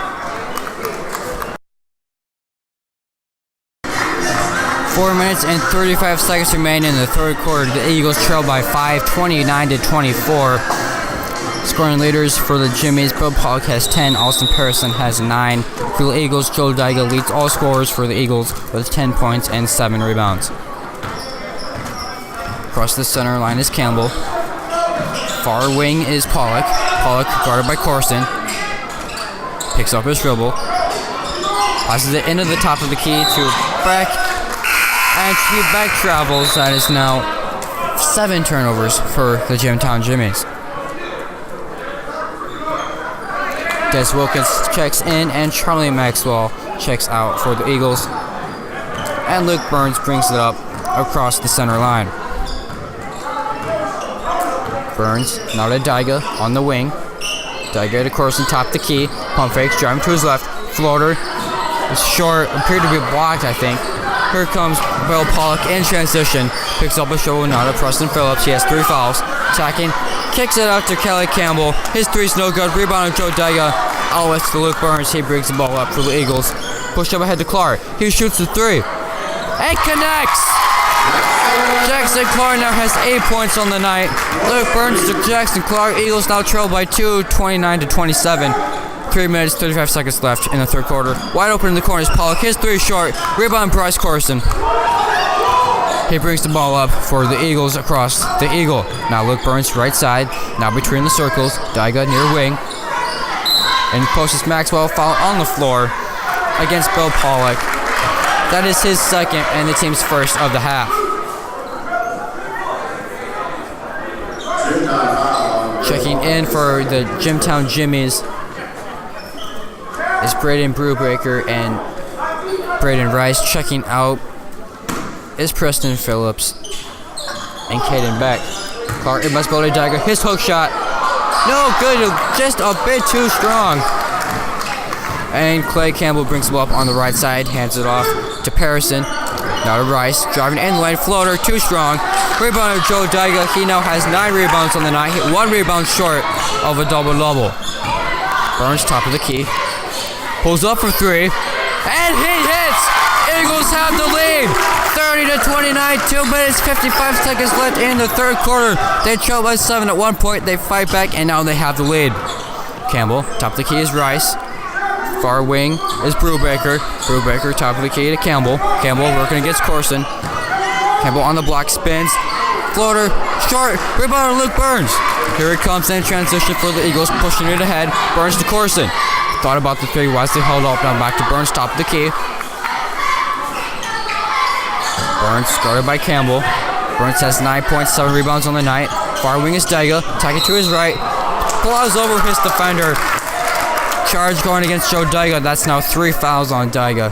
4 minutes and 35 seconds remain in the third quarter. The Eagles trail by 5, 29-24. Scoring leaders for the Jimmies, Bill Pollock has 10, Austin Perelson has 9. For the Eagles, Joe Dyga leads all scorers for the Eagles with 10 points and 7 rebounds. Across the center line is Campbell. Far wing is Pollock. Pollock guarded by Corson. Picks up his dribble. Passes it into the top of the key to Beck. And she back travels. That is now 7 turnovers for the Jimtown Jimmies. Des Wilkins checks in and Charlie Maxwell checks out for the Eagles. And Luke Burns brings it up across the center line. Burns, now to Dyga on the wing. Dyga to Corson, top the key. Pump fakes, driving to his left. Floater. It's short, appeared to be blocked, I think. Here comes Bill Pollock in transition. Picks up a shoulder now to Preston Phillips. He has 3 fouls. Attacking. Kicks it out to Kelly Campbell. His three's no good. Rebound on Joe Daiga. Outlets to Luke Burns. He brings the ball up for the Eagles. Push up ahead to Clark. He shoots the 3. And connects! Jackson Clark now has 8 points on the night. Luke Burns to Jackson Clark. Eagles now trail by 2, 29-27. 3 minutes, 35 seconds left in the third quarter. Wide open in the corners. Pollock, his 3 short. Rebound Bryce Corson. He brings the ball up for the Eagles across the Eagle. Now Luke Burns right side. Now between the circles. Daiga near wing. And posts Maxwell foul on the floor against Bill Pollock. That is his second and the team's first of the half. Checking in for the Jimtown Jimmies is Braden Brubaker and Braden Rice. Checking out is Preston Phillips and Caden Beck. Clark, it must go to Daiga. His hook shot. No good, just a bit too strong. And Clay Campbell brings the ball up on the right side, hands it off to Parison. Now to Rice, driving in lane, floater, too strong. Rebounder Joe Daiga, he now has 9 rebounds on the night, 1 rebound short of a double-double. Burns, top of the key. Pulls up for 3, and he hits! Eagles have the lead! 30-29, 2 minutes, 55 seconds left in the third quarter. They trail by 7 at one point, they fight back, and now they have the lead. Campbell, top of the key is Rice. Far wing is Brubaker. Brubaker, top of the key to Campbell. Campbell working against Corson. Campbell on the block, spins. Floater, short, rebounder Luke Burns. Here it comes in transition for the Eagles, pushing it ahead. Burns to Corson. Thought about the 3, wisely held up, now back to Burns, top of the key. Burns guarded by Campbell. Burns has 9 points, 7 rebounds on the night. Far wing is Daiga, attacking to his right. Plows over his defender. Charge going against Joe Daiga. That's now 3 fouls on Daiga.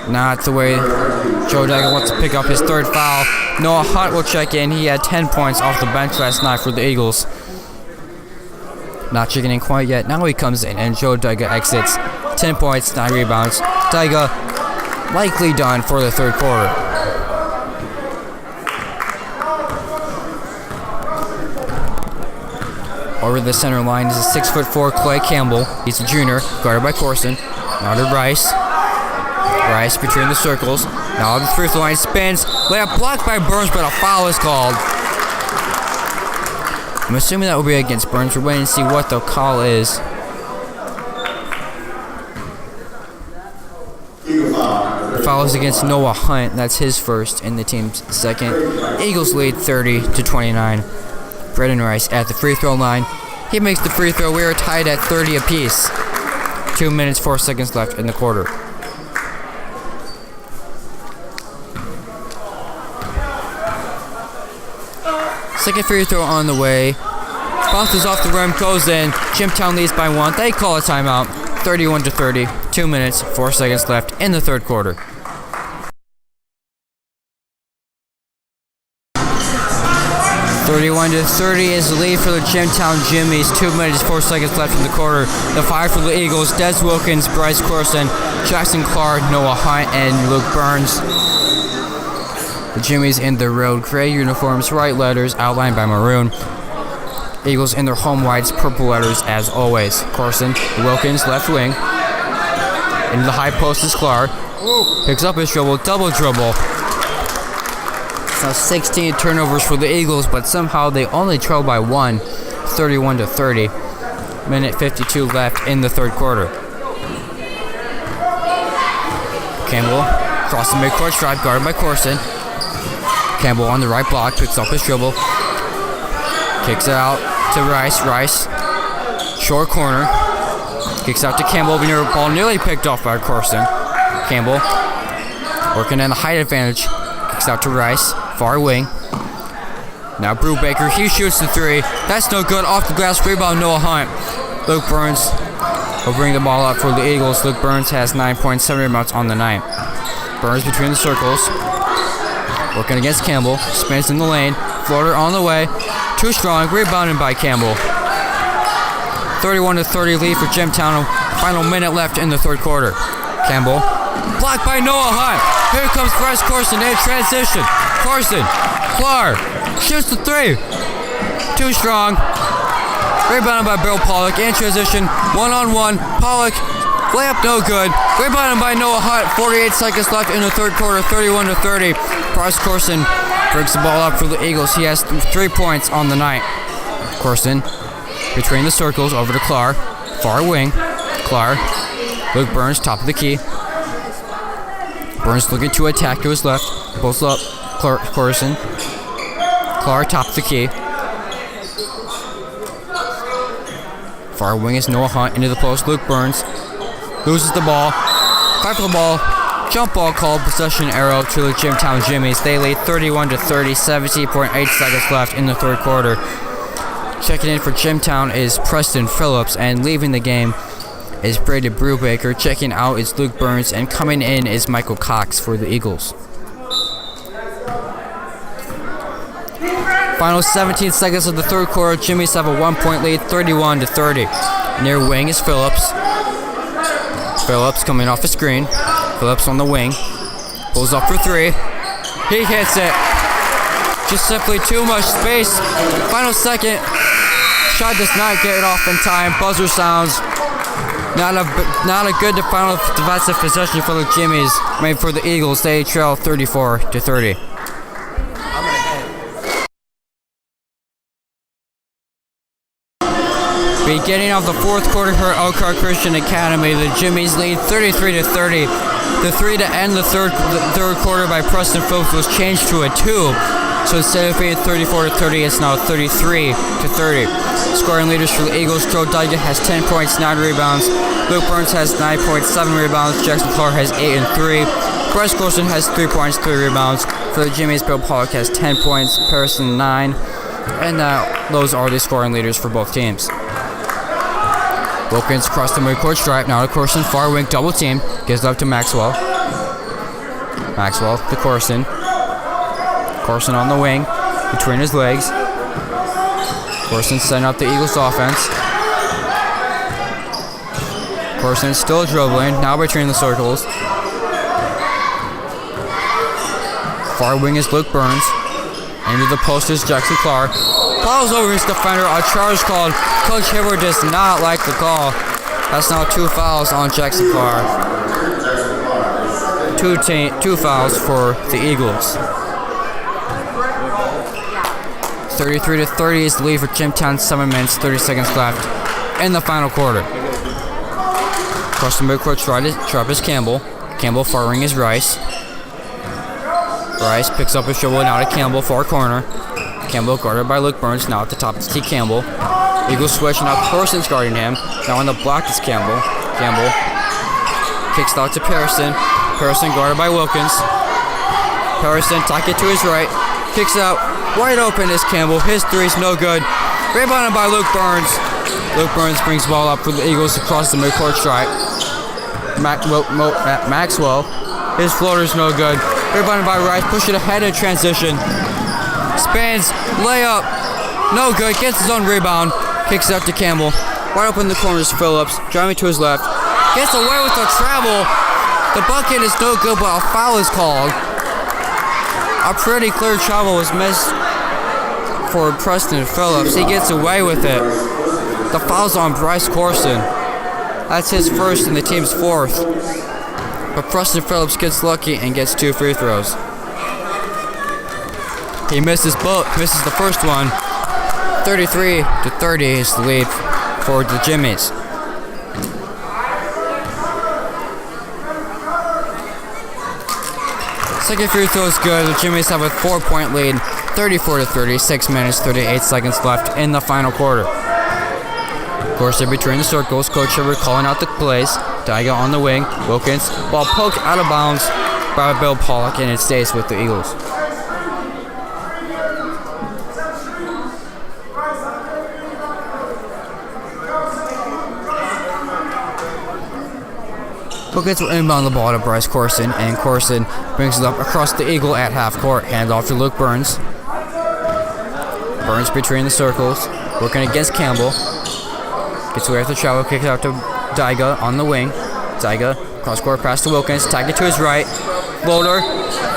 Not the way Joe Daiga wants to pick up his 3rd foul. Noah Hunt will check in. He had 10 points off the bench last night for the Eagles. Not checking in quite yet. Now he comes in and Joe Daiga exits. 10 points, 9 rebounds. Daiga likely done for the third quarter. Over the center line is a 6'4" Clay Campbell. He's a junior, guarded by Corson. Now to Rice. Rice between the circles. Now the free throw line spins. Layup blocked by Burns, but a foul is called. I'm assuming that will be against Burns. We're waiting to see what the call is. The foul is against Noah Hunt. That's his first and the team's second. Eagles lead 30-29. Braden Rice at the free throw line. He makes the free throw. We are tied at 30 apiece. 2 minutes, 4 seconds left in the quarter. Second free throw on the way. Bounces off the rim, goes in. Jimtown leads by 1. They call a timeout. 31-30. 2 minutes, 4 seconds left in the third quarter. 31-30 is the lead for the Jimtown Jimmies. 2 minutes, 4 seconds left in the quarter. The 5 for the Eagles: Des Wilkins, Bryce Corson, Jackson Clark, Noah Hunt, and Luke Burns. The Jimmies in their road gray uniforms, white letters outlined by maroon. Eagles in their home whites, purple letters as always. Corson, Wilkins, left wing. Into the high post is Clark. Picks up his dribble, double dribble. Now 16 turnovers for the Eagles, but somehow they only trail by 1, 31-30. Minute 52 left in the third quarter. Campbell crossing midcourt stripe, guarded by Corson. Campbell on the right block, picks up his dribble. Kicks it out to Rice. Rice, short corner. Kicks out to Campbell, ball nearly picked off by Corson. Campbell working on the height advantage. Kicks out to Rice, far wing. Now Brubaker, he shoots the 3. That's no good, off the glass, rebound Noah Hunt. Luke Burns will bring the ball up for the Eagles. Luke Burns has 9.7 rebounds on the night. Burns between the circles. Working against Campbell, spins in the lane. Floater on the way. Too strong, rebounded by Campbell. 31-30 lead for Jimtown. Final minute left in the third quarter. Campbell, blocked by Noah Hunt. Here comes Bryce Corson in transition. Corson, Clark, shoots the three. Too strong. Rebounded by Bill Pollock in transition. One-on-one. Pollock, layup no good. Rebounded by Noah Hunt. 48 seconds left in the third quarter. 31-30. Bryce Corson brings the ball up for the Eagles. He has 3 points on the night. Corson between the circles over to Clark. Far wing. Clark. Luke Burns, top of the key. Burns looking to attack to his left. Pulls up. Corson. Clark, top of the key. Far wing is Noah Hunt into the post. Luke Burns loses the ball. Fight for the ball. Jump ball called. Possession arrow to the Jimtown Jimmies. They lead 31-30. 17.8 seconds left in the third quarter. Checking in for Jimtown is Preston Phillips, and leaving the game is Brady Brubaker. Checking out is Luke Burns, and coming in is Michael Cox for the Eagles. Final 17 seconds of the third quarter. Jimmies have a 1-point lead, 31-30. Near wing is Phillips. Phillips coming off the screen. Phillips on the wing. Pulls up for three. He hits it. Just simply too much space. Final second. Shot does not get it off in time. Buzzer sounds. Not a good final defensive possession for the Jimmies. Made for the Eagles. They trail 34-30. Beginning of the fourth quarter for Elkhart Christian Academy, the Jimmies lead 33-30. The three to end the third quarter by Preston Phillips was changed to a 2. So instead of being 34-30, it's now 33-30. Scoring leaders for the Eagles: Joe Dyga has 10 points, 9 rebounds. Luke Burns has 9.7 rebounds. Jackson Clark has 8 and 3. Bryce Corson has 3 points, 3 rebounds. For the Jimmies, Bill Pollock has 10 points, Harrison 9. And those are the scoring leaders for both teams. Wilkins across the midcourt stripe. Now to Corson, far wing, double team. Gives it up to Maxwell. Maxwell to Corson. Corson on the wing, between his legs. Corson setting up the Eagles offense. Corson still dribbling, now between the circles. Far wing is Luke Burns. Into the post is Jackson Clark. Fouls over his defender, a charge called. Coach Hibbert does not like the call. That's now 2 fouls on Jackson Clark. Two fouls for the Eagles. 33-30 is the lead for Jimtown. 7 minutes, 30 seconds left in the final quarter. Across the midcourt stripe is Campbell. Campbell far wing is Rice. Rice picks up his dribble now to Campbell, far corner. Campbell guarded by Luke Burns. Now at the top is T. Campbell. Eagles switch, now Carson's guarding him. Now on the block is Campbell. Campbell kicks out to Pearson. Pearson guarded by Wilkins. Pearson tuck it to his right. Kicks out. Wide open is Campbell. His three's no good. Rebounded by Luke Burns. Luke Burns brings the ball up for the Eagles across the midcourt stripe. Maxwell. His floater's no good. Rebounded by Rice. Push it ahead in transition. Spans. Layup. No good. Gets his own rebound. Kicks out to Campbell. Wide open in the corners. Phillips. Driving to his left. Gets away with the travel. The bucket is no good, but a foul is called. A pretty clear travel was missed for Preston Phillips. He gets away with it. The foul's on Bryce Corson. That's his first and the team's fourth. But Preston Phillips gets lucky and gets 2 free throws. He misses the first one. 33-30 is the lead for the Jimmies. Second free throw is good. The Jimmies have a 4-point lead, 34-30, 6 minutes, 38 seconds left in the final quarter. Of course, they're between the circles. Coach Hibbert calling out the plays. Dyga on the wing. Wilkins. Ball poked out of bounds by Bill Pollock, and it stays with the Eagles. Wilkins will inbound the ball to Bryce Corson, and Corson brings it up across the Eagle at half court. Hand off to Luke Burns. Burns between the circles, working against Campbell. Gets away with the travel, kicks it out to Daiga on the wing. Daiga, cross-court pass to Wilkins, tag it to his right. Floater,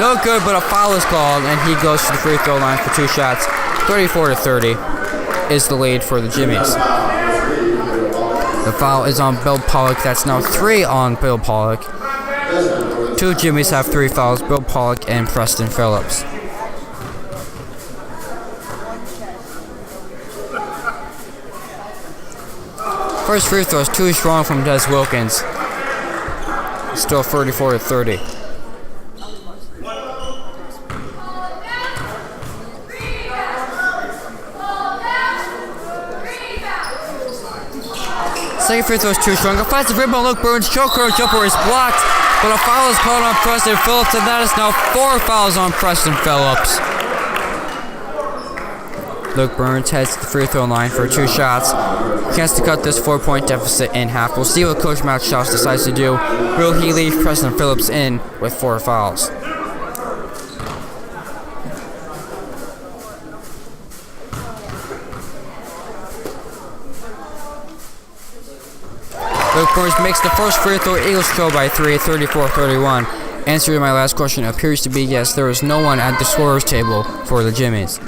no good, but a foul is called, and he goes to the free throw line for 2 shots. 34-30 is the lead for the Jimmies. The foul is on Bill Pollock. That's now 3 on Bill Pollock. 2 Jimmies have 3 fouls, Bill Pollock and Preston Phillips. First free throw is too strong from Des Wilkins. Still 34-30. Second free throw is too strong. Offensive rebound, Luke Burns. Choker jumper is blocked, but a foul is called on Preston Phillips, and that is now 4 fouls on Preston Phillips. Luke Burns heads to the free throw line for 2 shots. Chance to cut this 4-point deficit in half. We'll see what Coach Matt Schaus decides to do. Will he leave Preston Phillips in with 4 fouls? Luke Burns makes the first free throw. Eagles trail by 3, 34-31. Answer to my last question appears to be yes. There is no one at the scorer's table for the Jimmies.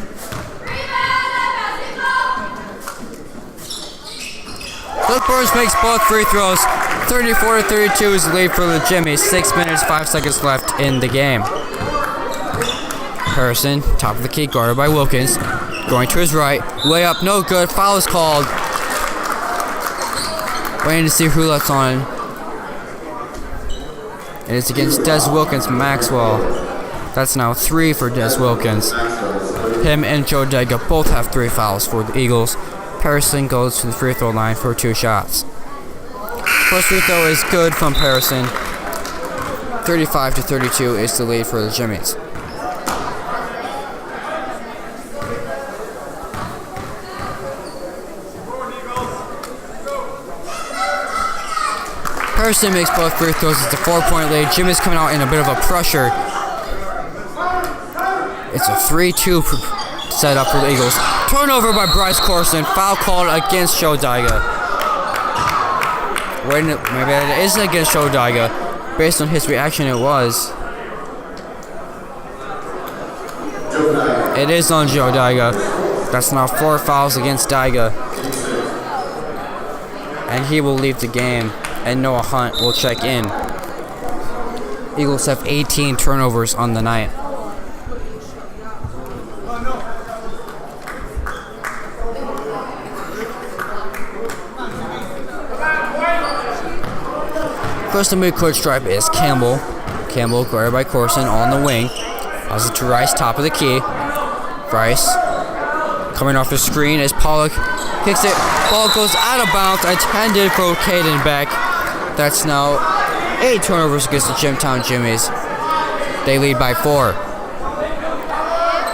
Luke Burns makes both free throws. 34-32 is the lead for the Jimmies. 6 minutes, 5 seconds left in the game. Harrison, top of the key, guarded by Wilkins. Going to his right. Layup, no good. Foul is called. Waiting to see who lets on. And it's against Des Wilkins Maxwell. That's now 3 for Des Wilkins. Him and Joe Dega both have 3 fouls for the Eagles. Harrison goes to the free throw line for 2 shots. First free throw is good from Harrison. 35-32 is the lead for the Jimmies. Harrison makes both free throws. It's a 4-point lead. Jimmies coming out in a bit of a pressure. It's a 3-2 set up for the Eagles. Turnover by Bryce Corson. Foul called against Joe Daiga. Wait, maybe it isn't against Joe Daiga. Based on his reaction, it was. It is on Joe Daiga. That's now 4 fouls against Daiga. And he will leave the game. And Noah Hunt will check in. Eagles have 18 turnovers on the night. First to mid-court stripe is Campbell. Campbell guarded by Corson on the wing. Passes it to Rice, top of the key. Rice coming off the screen as Pollock kicks it. Ball goes out of bounds. Intended for Caden Beck. That's now 8 turnovers against the Jimtown Jimmies. They lead by 4.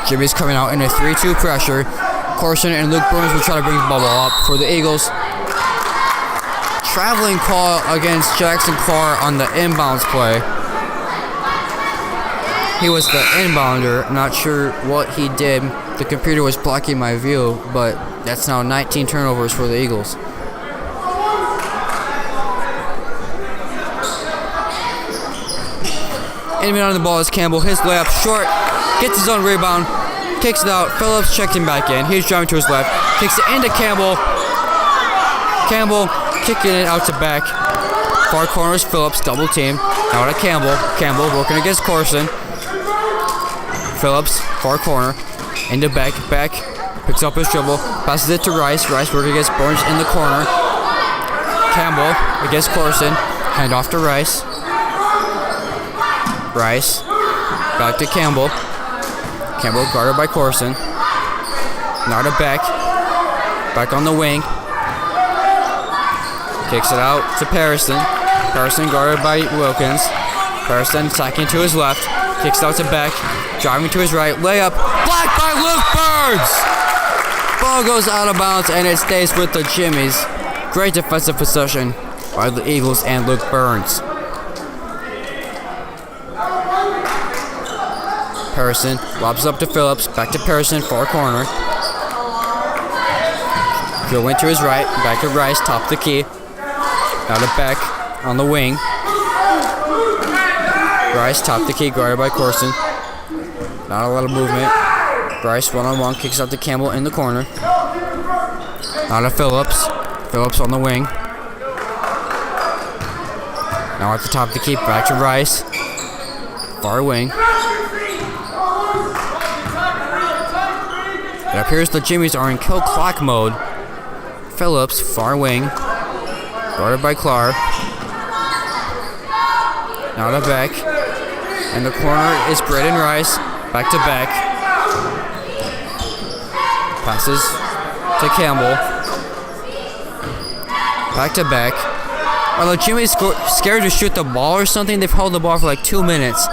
Jimmies coming out in a 3-2 pressure. Corson and Luke Burns will try to bring the bubble up for the Eagles. Traveling call against Jackson Carr on the inbounds play. He was the inbounder. Not sure what he did. The computer was blocking my view, but that's now 19 turnovers for the Eagles. Enemy on the ball is Campbell. His layup short. Gets his own rebound. Kicks it out. Phillips checked him back in. He's driving to his left. Kicks it into Campbell. Campbell kicking it out to back. Far corner is Phillips. Double team. Now to Campbell. Campbell working against Corson. Phillips. Far corner. Into back. Back. Picks up his dribble. Passes it to Rice. Rice working against Burns in the corner. Campbell against Corson. Hand off to Rice. Rice. Back to Campbell. Campbell guarded by Corson. Now to Beck. Back on the wing. Kicks it out to Patterson. Patterson guarded by Wilkins. Patterson attacking to his left. Kicks it out to Beck. Driving to his right. Layup. Blocked by Luke Burns! Ball goes out of bounds and it stays with the Jimmies. Great defensive possession by the Eagles and Luke Burns. Patterson lobs up to Phillips. Back to Patterson, far corner. Drill went to his right, back to Rice, top the key. Now to Beck on the wing. Rice, top the key, guarded by Corson. Not a lot of movement. Rice one-on-one, kicks out to Campbell in the corner. Now to Phillips. Phillips on the wing. Now at the top of the key, back to Rice. Far wing. It appears the Jimmies are in kill clock mode. Phillips, far wing. Guarded by Clark. Now to Beck. In the corner is Braden Rice. Back to Beck. Passes to Campbell. Back to Beck. Are the Jimmies scared to shoot the ball or something? They've held the ball for like 2 minutes.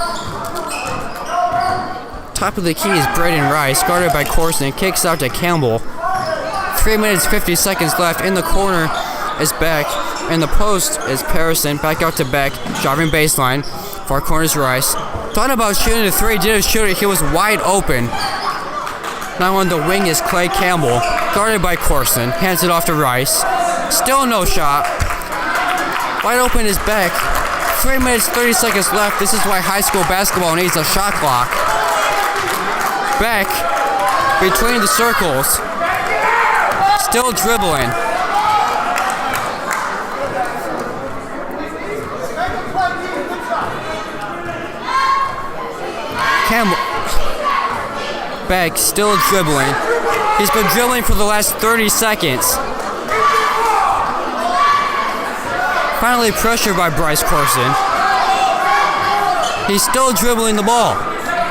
Top of the key is Braden Rice, guarded by Corson, and kicks out to Campbell. 3 minutes 50 seconds left. In the corner is Beck. In the post is Harrison. Back out to Beck, driving baseline. Far corner is Rice. Thought about shooting the three, didn't shoot it. He was wide open. Now on the wing is Clay Campbell, guarded by Corson. Hands it off to Rice. Still no shot. Wide open is Beck. 3 minutes 30 seconds left. This is why high school basketball needs a shot clock. Beck between the circles. Still dribbling. Campbell. Beck still dribbling. He's been dribbling for the last 30 seconds. Finally pressured by Bryce Corson. He's still dribbling the ball.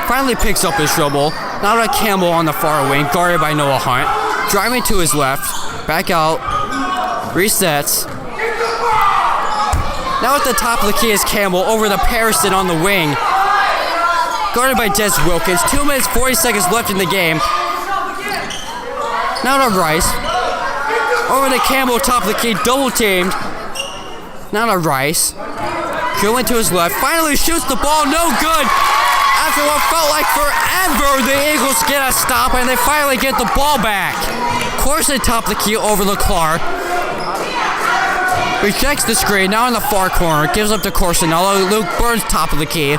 Finally picks up his dribble. Now to Campbell on the far wing, guarded by Noah Hunt. Driving to his left. Back out. Resets. Now at the top of the key is Campbell over the Harrison on the wing. Guarded by Des Wilkins. 2 minutes 40 seconds left in the game. Now to Rice. Over to Campbell, top of the key, double teamed. Now to Rice. Drilling to his left. Finally shoots the ball, no good. After what felt like forever, the Eagles get a stop and they finally get the ball back. Corson top of the key over to Clark. Rejects the screen, now in the far corner. Gives up to Corson. Now Luke Burns top of the key.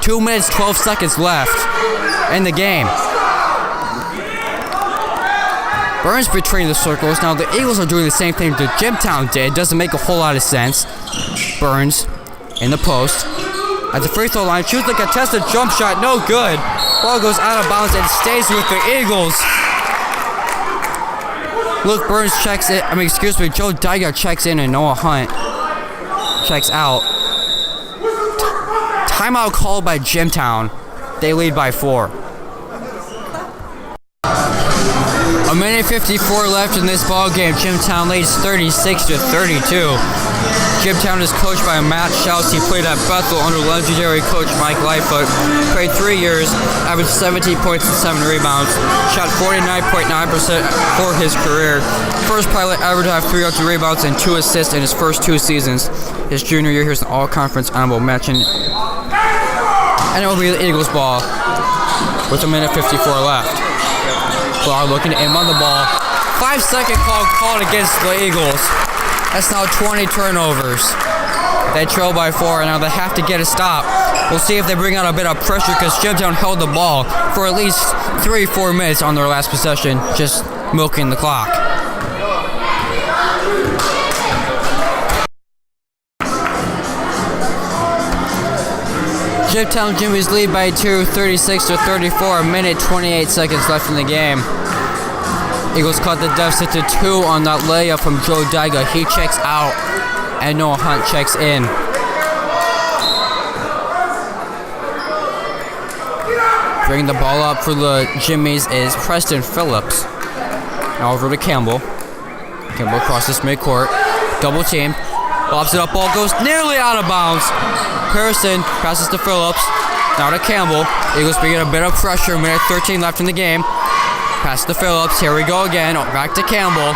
2 minutes, 12 seconds left in the game. Burns between the circles. Now the Eagles are doing the same thing that Jimtown did. Doesn't make a whole lot of sense. Burns in the post. At the free throw line, shoots the contested jump shot. No good. Ball goes out of bounds and stays with the Eagles. Luke Burns checks it. Joe Daiga checks in and Noah Hunt checks out. Timeout called by Jimtown. They lead by 4. A minute 54 left in this ball game. Jimtown leads 36-32. Jimtown is coached by Matt Schultz. He played at Bethel under legendary coach Mike Lightfoot. Played 3 years, averaged 17 points and 7 rebounds. Shot 49.9% for his career. First pilot ever to have 3 offensive rebounds and 2 assists in his first 2 seasons. His junior year, here's an all-conference honorable mention. And it will be the Eagles ball with a minute 54 left. Clark looking to aim on the ball. 5-second call called against the Eagles. That's now 20 turnovers. They trail by 4, and now they have to get a stop. We'll see if they bring out a bit of pressure because Jimtown held the ball for at least 3-4 minutes on their last possession, just milking the clock. Jimtown Jimmy's lead by 2, 36-34, a minute 28 seconds left in the game. Eagles cut the deficit to 2 on that layup from Joe Daiga. He checks out, and Noah Hunt checks in. Bringing the ball up for the Jimmies is Preston Phillips. Now over to Campbell. Campbell crosses midcourt. Double team. Lobs it up. Ball goes nearly out of bounds. Harrison passes to Phillips. Now to Campbell. Eagles begin a bit of pressure. Minute 13 left in the game. Pass to Phillips. Here we go again. Back to Campbell.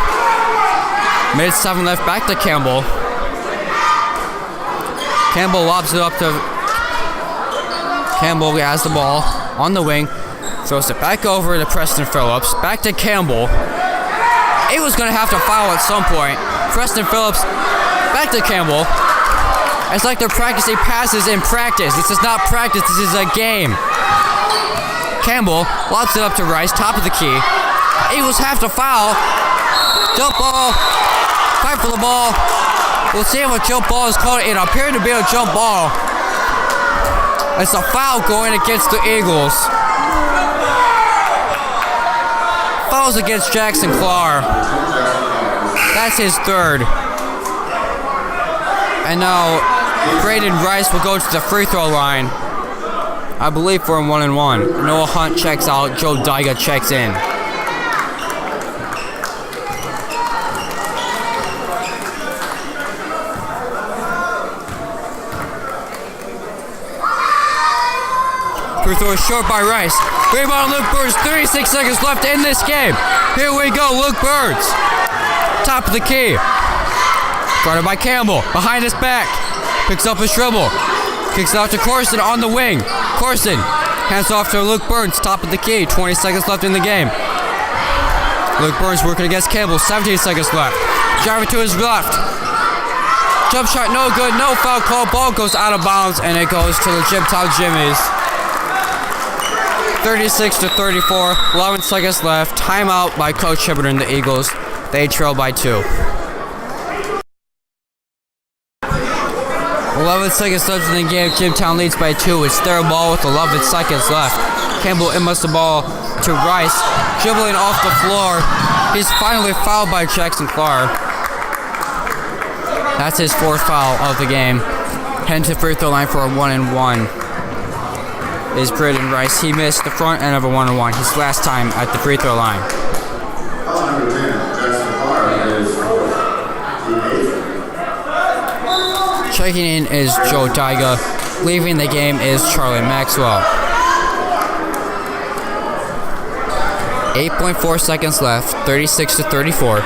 Minute 7 left. Back to Campbell. Campbell lobs it up to... Campbell has the ball on the wing. Throws it back over to Preston Phillips. Back to Campbell. Eagles going to have to foul at some point. Preston Phillips back to Campbell. It's like they're practicing passes in practice. This is not practice, this is a game. Campbell lobs it up to Rice, top of the key. Eagles have to foul. Jump ball. Fight for the ball. We'll see if a jump ball is called. It appeared to be a jump ball. It's a foul going against the Eagles. Fouls against Jackson Clark. That's his third. And now Braden Rice will go to the free throw line. I believe for a 1-and-1. Noah Hunt checks out. Joe Dyga checks in. Free throw is short by Rice. Rebound Luke Burns. 36 seconds left in this game. Here we go. Luke Burns. Top of the key. Guarded by Campbell. Behind his back. Picks up his dribble. Kicks it out to Corson on the wing. Corson hands off to Luke Burns. Top of the key. 20 seconds left in the game. Luke Burns working against Campbell. 17 seconds left. Driving to his left. Jump shot no good. No foul call. Ball goes out of bounds and it goes to the Jimtown Jimmies. 36-34, 11 seconds left. Timeout by Coach Hibbert and the Eagles. They trail by 2. 11 seconds left in the game. Jimtown leads by 2. It's their ball with 11 seconds left. Campbell inputs the ball to Rice, dribbling off the floor. He's finally fouled by Jackson Clark. That's his 4th foul of the game. Heading to the free throw line for a 1-and-1. Is Braden Rice. He missed the front end of a 1-on-1 his last time at the free throw line. Checking in is Joe Dyga. Leaving the game is Charlie Maxwell. 8.4 seconds left. 36-34.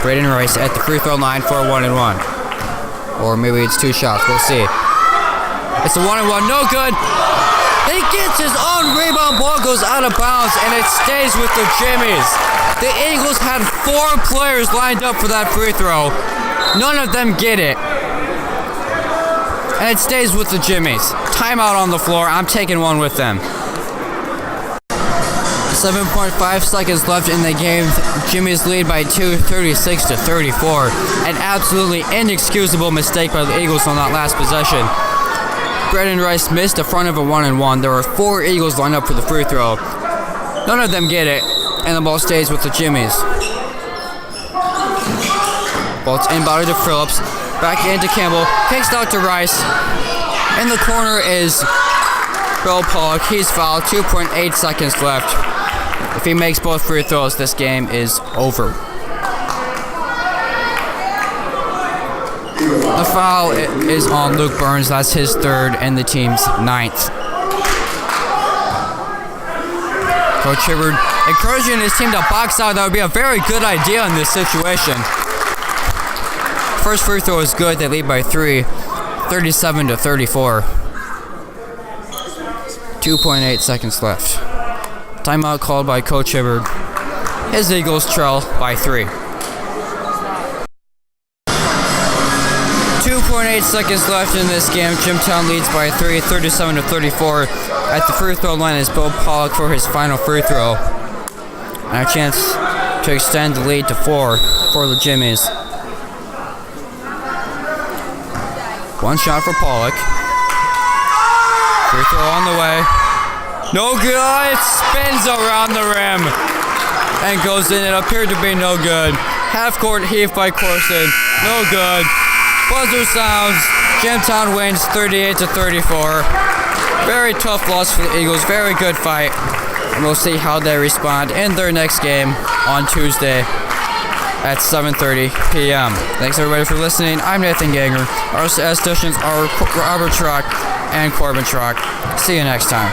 Braden Rice at the free throw line for a 1-and-1. Or maybe it's 2 shots. We'll see. It's a 1-and-1, no good. He gets his own rebound, ball goes out of bounds, and it stays with the Jimmies. The Eagles had 4 players lined up for that free throw. None of them get it. And it stays with the Jimmies. Timeout on the floor, I'm taking one with them. 7.5 seconds left in the game. Jimmies lead by 2, 36-34. An absolutely inexcusable mistake by the Eagles on that last possession. Braden Rice missed the front of a 1-and-1. There were 4 Eagles lined up for the free throw. None of them get it, and the ball stays with the Jimmies. Ball's inbounded to Phillips. Back into Campbell. Kicks out to Rice. In the corner is Bill Pollock. He's fouled. 2.8 seconds left. If he makes both free throws, this game is over. The foul is on Luke Burns. That's his 3rd and the team's 9th. Coach Hibbert encouraging his team to box out. That would be a very good idea in this situation. First free throw is good. They lead by 3, 37-34. 2.8 seconds left. Timeout called by Coach Hibbert. His Eagles trail by 3. 2.8 seconds left in this game. Jimtown leads by 3, 37-34. At the free throw line is Bill Pollock for his final free throw. And a chance to extend the lead to 4 for the Jimmies. One shot for Pollock. Free throw on the way. No good. It spins around the rim and goes in. It appeared to be no good. Half court heave by Corson. No good. Buzzer sounds. Jimtown wins 38-34. Very tough loss for the Eagles. Very good fight. And we'll see how they respond in their next game on Tuesday at 7:30 p.m. Thanks everybody for listening. I'm Nathan Ganger. Our statisticians are Robert Truck and Corbin Truck. See you next time.